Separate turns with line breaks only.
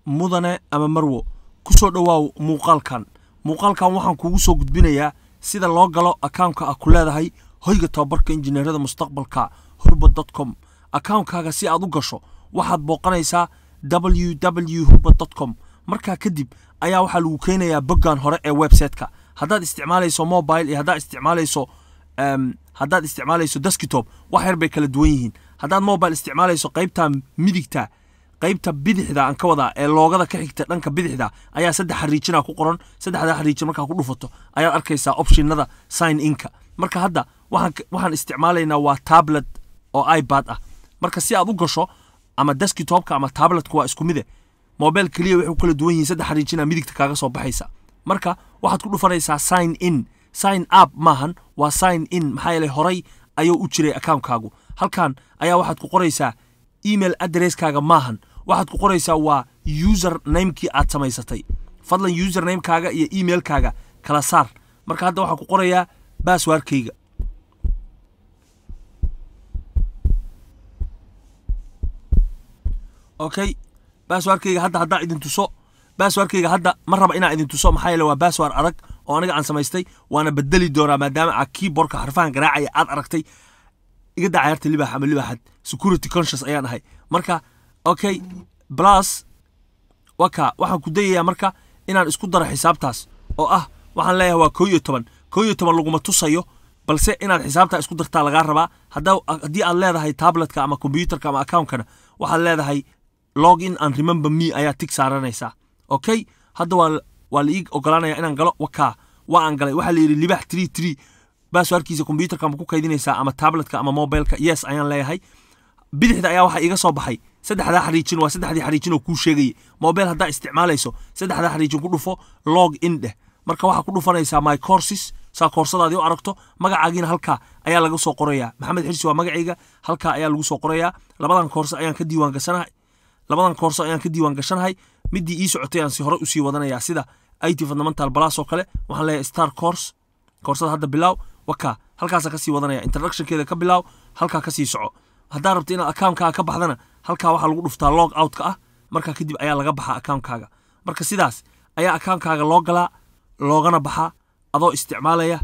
mudane ama marwo ku soo dhawaaw muuqaalkan waxaan kugu soo gudbinayaa sida loo galo account-ka ku leedahay hoyga tababarka injineerada mustaqbalka hurbad.com account-kaaga si aad u gasho waxaad booqanaysaa www.hurbad.com marka kadib ayaa waxa lagu keenayaa boggan hore ee website-ka haddaad isticmaalayso mobile iyo haddaad isticmaalayso desktop wax yar bay kala duwan yihiin haddaad mobile isticmaalayso qaybta midigta qaybta bidixda aan ka wada ee loogada ka xigta dhanka bidixda ayaa saddex xariijina ku qoran saddexda xariijin marka ku dhufato ayaa arkaysaa optionada sign in-ka marka hadda waxaan isticmaalaynaa waa tablet oo iPad ah marka si aad u gasho ama desktop-ka ama tablet-ku waa isku mid mobile kaliya wuxuu kala duwan yihiin saddex xariijina midigta kaaga soo baxaysa marka waxaad ku dhufanaysaa sign in sign up maahan waa sign in maxaa yeelay horay ayuu u jiray account-kaagu halkan ayaa waxaad ku qoraysaa email address-kaaga maahan waxaad ku qoraysaa waa user name-kii aad samaysatay fadlan user name-kaaga iyo email-kaaga kala saar marka hadda waxaan ku qorayaa password-kayga okay password-kayga hadda idin tuso password-kayga hadda ma raba inaan idin tuso maxaa yeelay waa password adag oo aniga aan samaystay waana bedeli doonaa maadaama keyboard-ka xarfahan garaacaya aad aragtay iga dacayarta libax ama libaxad security conscious ayaan ahay marka okay plus waxaan ku dayayaa marka inaan isku daro xisaabtaas oo ah waxaan leeyahay waa 11 laguma tusayo balse inaad xisaabta isku dartaa laga rabaa haddii aad leedahay tabletka ama computerka ama account-kana waxaad leedahay login and remember me ayaa tig saaranaysaa okay hadda waa la ii ogolaanaya inaan galo waa aan galay waxaa la yidhi libax 33 passwordkiisa computerka ma ku kaydinaysaa ama tabletka ama mobileka yes ayaan leeyahay bidixda ayaa waxaa iga soo baxay saddexda xariijin waa saddexdii xariijin oo kuu sheegayay mobile haddaa isticmaalayso saddexda xariijin ku dhufo log in dheh marka waxaa ku dhufanaysaa my courses saa koorsadaadii u aragto magacaagiina halkaa ayaa laga soo qorayaa maxamed xirsi waa magacayga halkaa ayaa lagu soo qorayaa labadan koorso ayaan ka diiwaan gashanahay midii ii socotay aan si hore usii wadanayaa sida IT fundamental plus oo kale waxaan leeyahay star course koorsada hadda bilaaw halkaasa ka sii wadanaya introductionkeeda ka bilaaw halkaa ka sii soco haddaa rabta inaad account-kaaga ka baxdana halkaa waxaa lagu dhuftaa log out-ka ah marka kadib ayaa laga baxaa account-kaaga marka sidaas ayaa account-kaaga loo galaa loogana baxaa adoo isticmaalaya